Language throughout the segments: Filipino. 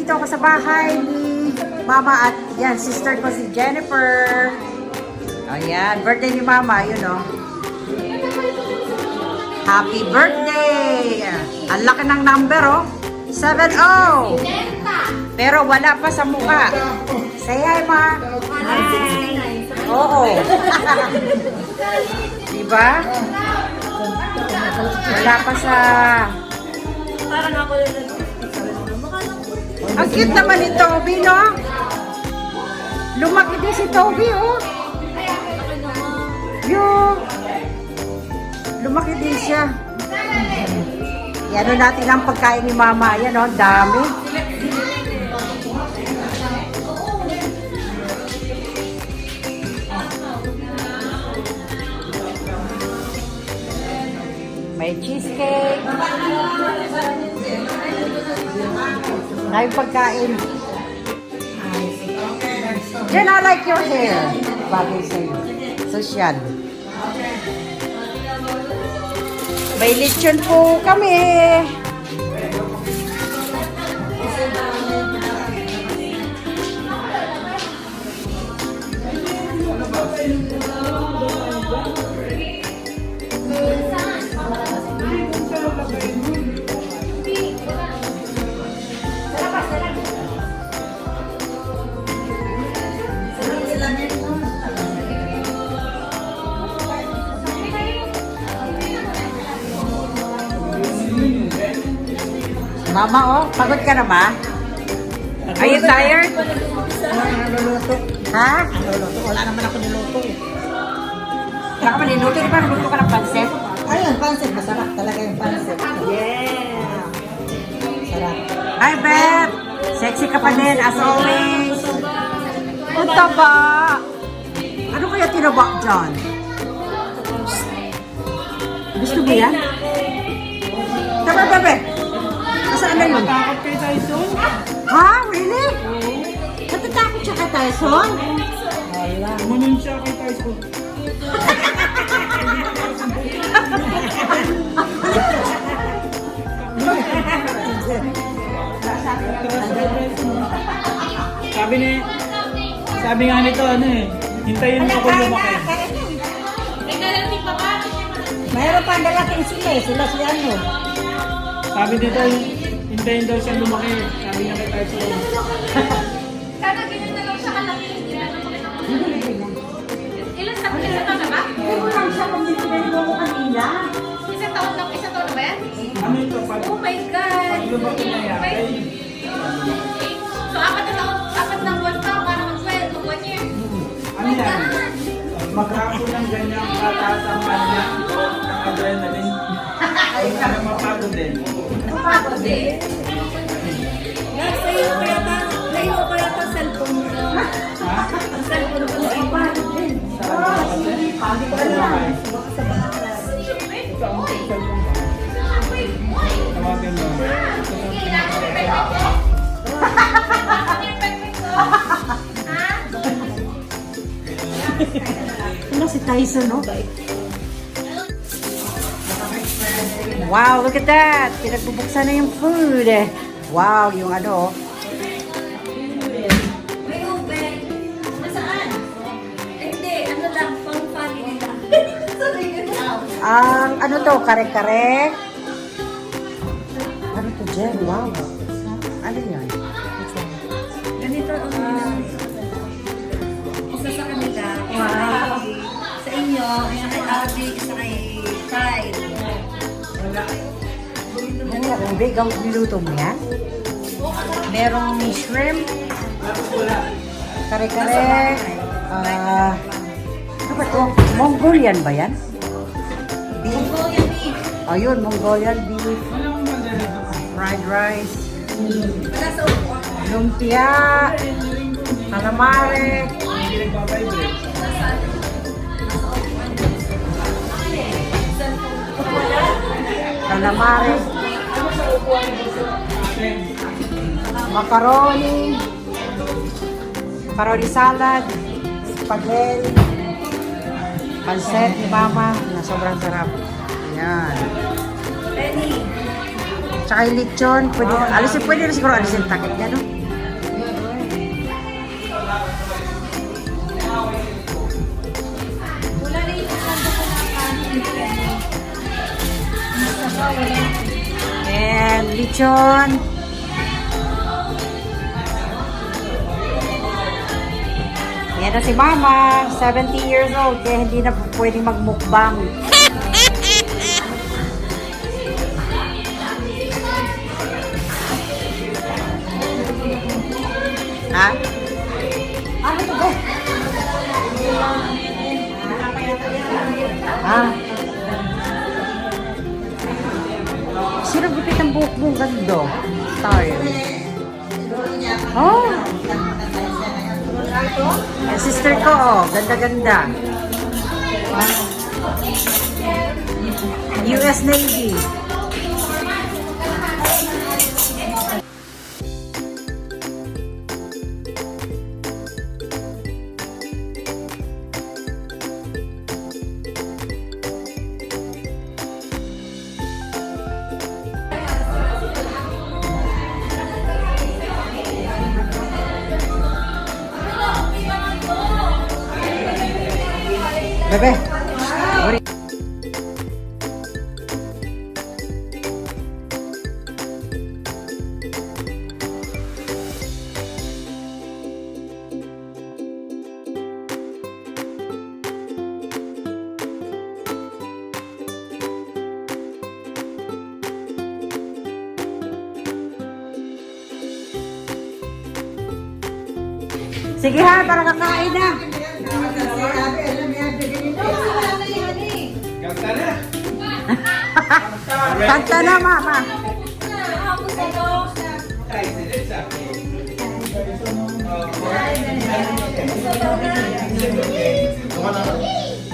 nandito ako sa bahay ni Mama at yan, sister ko si Jennifer. Ayan, birthday ni Mama, yun o. Happy birthday! Ang laki ng number oh. 70. Pero wala pa sa mukha. Say hi, Ma. Hi. Oo. Diba? Wala pa sa... Parang ako Ang cute naman ni Toby, no? Lumaki din si Toby, oh. Yo. Lumaki din siya. Yan o natin ang pagkain ni Mama. Yan o, dami. May cheesecake. May pagkain. Jen, I like your hair. Bagay sa'yo. Social. May lechon po kami. Mama, oh, pagod ka na ba? Are you tired? naluluto. Ha? Naluluto. Wala naman ako niluto eh. Wala ka pa niluto, di ba? Naluto ka ng pansit? Ayun, pansit. Masarap talaga yung pansit. Yeah! Sarap. Hi, Beth! Sexy ka pa din, as always. Ang taba! Ano kaya tinaba dyan? Gusto mo yan? Taba, bebe! Nasaan na yun? Takot kay Tyson? Ha? Really? Natatakot siya kay Tyson? Wala. Gumanon siya kay Tyson. Sabi nga nito ano eh, hintayin mo ako lumaki. Mayroon pa ang dalating sila eh. Sila si ano. Sabi dito, hintayin daw siya lumaki. Sabi nga kay Tyson. Sana ganyan na lang siya kalaki. Ilan sa taon na ba? Pero lang siya kung binibigay mo ko kanina. Isang taon na ba yan? Ano ito? Pag Oh my God! lumaki na yan, ay, So, apat na buwan pa para mag-12, mag-1 year. ano yan? Maghapon ng ganyang kataas ang kanya ng adrenaline. Ay, para mapagod din. Tapos eh. Naiwan ko yata cellphone mo. Ha? Ang cellphone ko naiwan. Pagod ka naman. Ito ang cellphone ko. Tawagin mo. Ano si Tyson, no? Wow, look at that! Pinagbubuksan na yung food. Wow, yung ano. May open. Nasaan? Hindi, ano lang, pang family lang. Ang ano to, kare-kare. Ano to, Jen? Wow. Ano yan? Ganito ang isa sa kanila. Wow. Sa inyo, isa kay Abby, isa kay Ty. Ano, hindi, niluto mo yan? Merong shrimp. Kare-kare. Ano ba to? Mongolian ba yan? Beef. Mongolian beef. Ayun, Mongolian beef. Fried rice. Wala sa upo. Lumpia. Calamari. Hindi nagpa-vibrate. Calamari. Macaroni. Macaroni salad. Spaghetti. Pansit ni Mama na sobrang sarap. Yan. Penny. Tsaka yung lechon. Pwede na siguro alisin takip niya, no? Wala rin yung sando ko ng kanin. Ang sabaw, wala. And lechon. Yan na si Mama, 70 years old, kaya hindi na pwedeng magmukbang. Ha? Ano to ba? Ha? Sino gupit ang buhok mo? Gando. Style. Oh! Ang sister ko, oh. Ganda-ganda. US Navy. Bebe. Sige ha, para kakain na. Kanta na. Kanta na, Mama.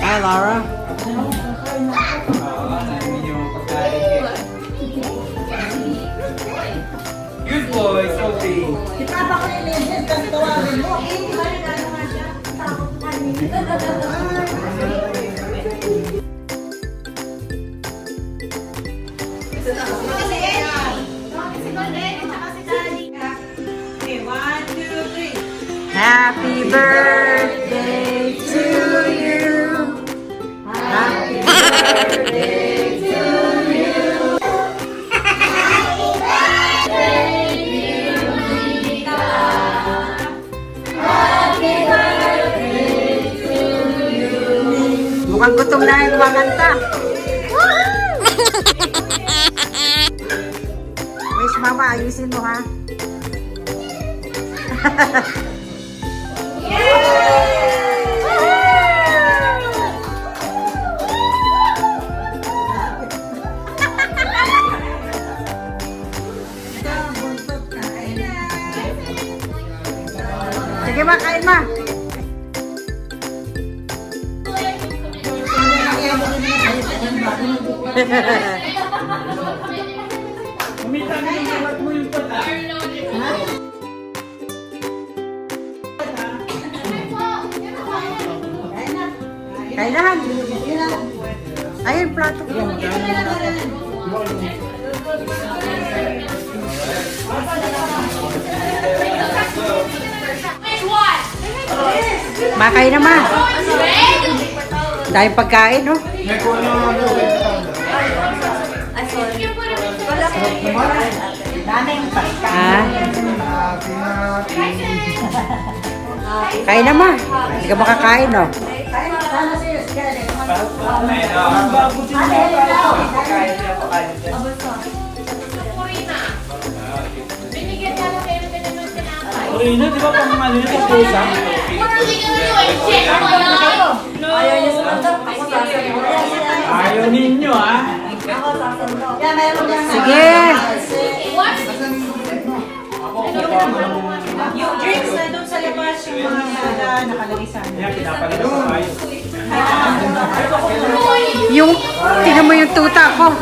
Hi, Laura. Good boy, Sophie. Happy birthday to you. Happy birthday to you. Mukhang gutom na yung kumakanta. Wish Mama, ayusin mo ha. Sige ma, kain ma. Kumita na yung buhat mo yung pata. Kainahan. Ayun, plato. Makain na ma. Dahil pagkain, no? Ah. Kain na ma. Hindi ka makakain, no? Binigyan niya ako kayo ng tinapay. Orino, di ba pang ano yung pusa? Ayaw ninyo ah. Sige. Yung drinks na doon sa labas, yung mga nakalagay sa amin. Yan, pinapalit ko kayo. Yung, tingnan mo yung tuta ko.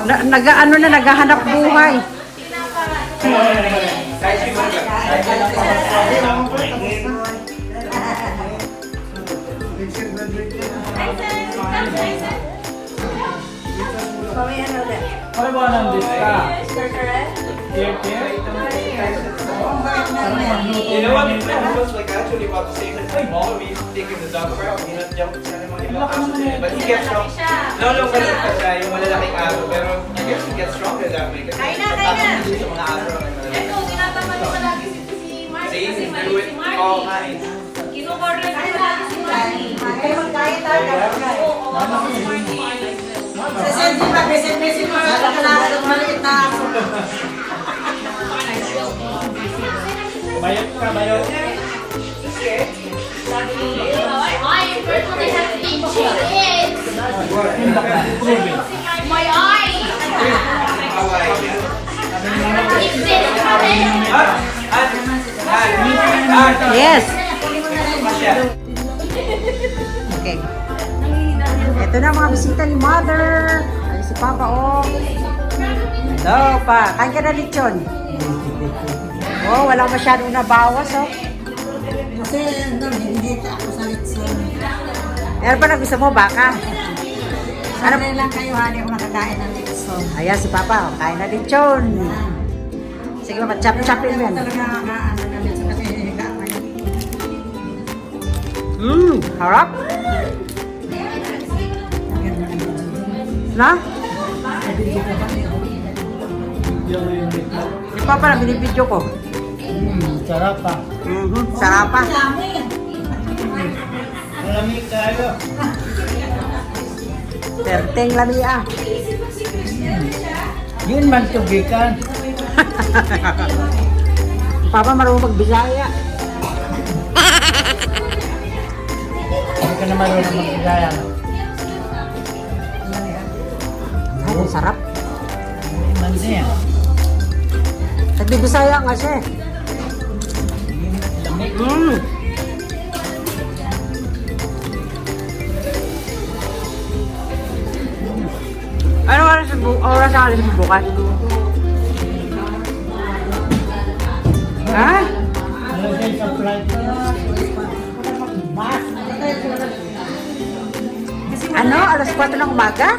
Nag-ano na, naghahanap buhay. Mamaya na ulit. Ano ba nandito ka? Here. You know what? I was like actually about to say that Mom is taking the dog out. You know, jump sa mga ibang aso din. But he gets strong. No, maliit pa siya. Yung malalaking aso. Pero I guess he gets stronger that way. Kasi tatakot din sa mga aso na malalaking. Ito, tinataman ko palagi si Mark See, kasi they maliit do it si Mark. all night. Kinukorder ko palagi si Mark. Kayo magkaya tayo. Oo, ako si Mark. Sa selfie pa, present mo sa kanila maliit na aso. Bayot ka, bayot. Ay, birthday has been changed. My eye. Yes. Okay. Ito na mga bisita ni Mother. Ay, si Papa, oh. Hello, pa. Kain ka na lechon. Oh, wala masyadong nabawas, oh. Kasi hindi ako sa litson. Meron ba na gusto mo, baka? Sabi lang kayo, hindi ako nakakain ng litson. Ayan, si Papa, oh. Kain na lechon. Sige, chop-chopin mo yan. Talaga nakakaano ng litson kasi higa pa yun. Harap. Na? Si Papa na binibidyo ko. Sarap pa. Sarap pa. Malamig tayo. Perteng lamia. Yun man tubikan. Papa marunong magbisaya. Hindi ka na marunong mag-igaya. Ay, ang sarap. Mansi yan. Nagbibisaya nga siya. Ano oras ang alis mo bukas? Ha? Nalagay sa flight. Ano? Alas 4 ng umaga?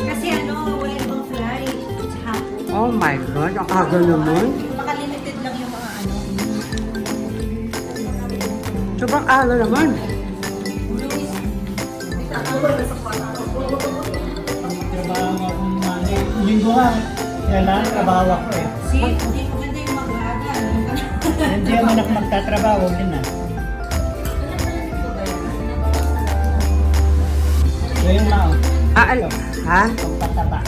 Kasi wala ibang flight sa hapon. Oh my God, ang aga naman. Baka limited lang yung mga Sobrang aga naman. Trabaho akong mali. Linggo nga. Kailangan trabaho ako eh. Hindi maganda yung mag-aga. Hindi naman ako magtatrabaho din ah. Ngayon na ako. Ha? Pagpataba.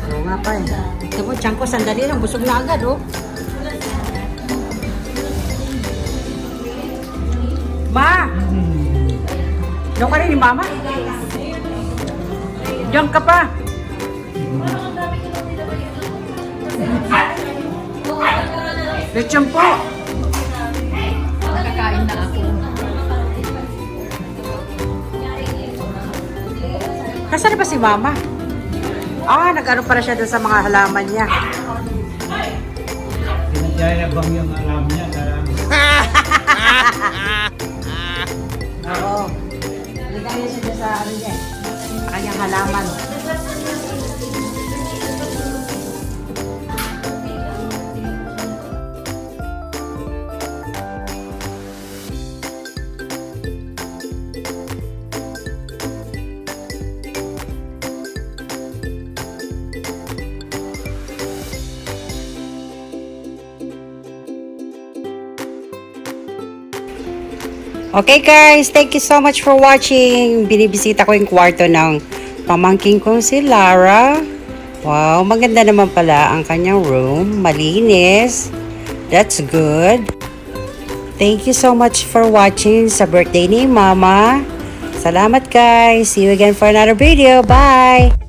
Oo nga pa eh. Ito po, tiyan ko, sandali lang. Busog na agad, oh. Ma! Doon ka rin ni Mama? Diyan ka pa. Lechon po. Nakakain na ako. Nasaan ba si Mama? Nag-ano pala siya doon sa mga halaman niya. Pinagyayabang yung alam niya. Oo. Ligaya siya doon sa ano niya. Kanyang halaman. Okay guys, thank you so much for watching. Binibisita ko yung kwarto ng pamangking kong si Lara. Wow, maganda naman pala ang kanyang room. Malinis. That's good. Thank you so much for watching sa birthday ni Mama. Salamat guys. See you again for another video. Bye!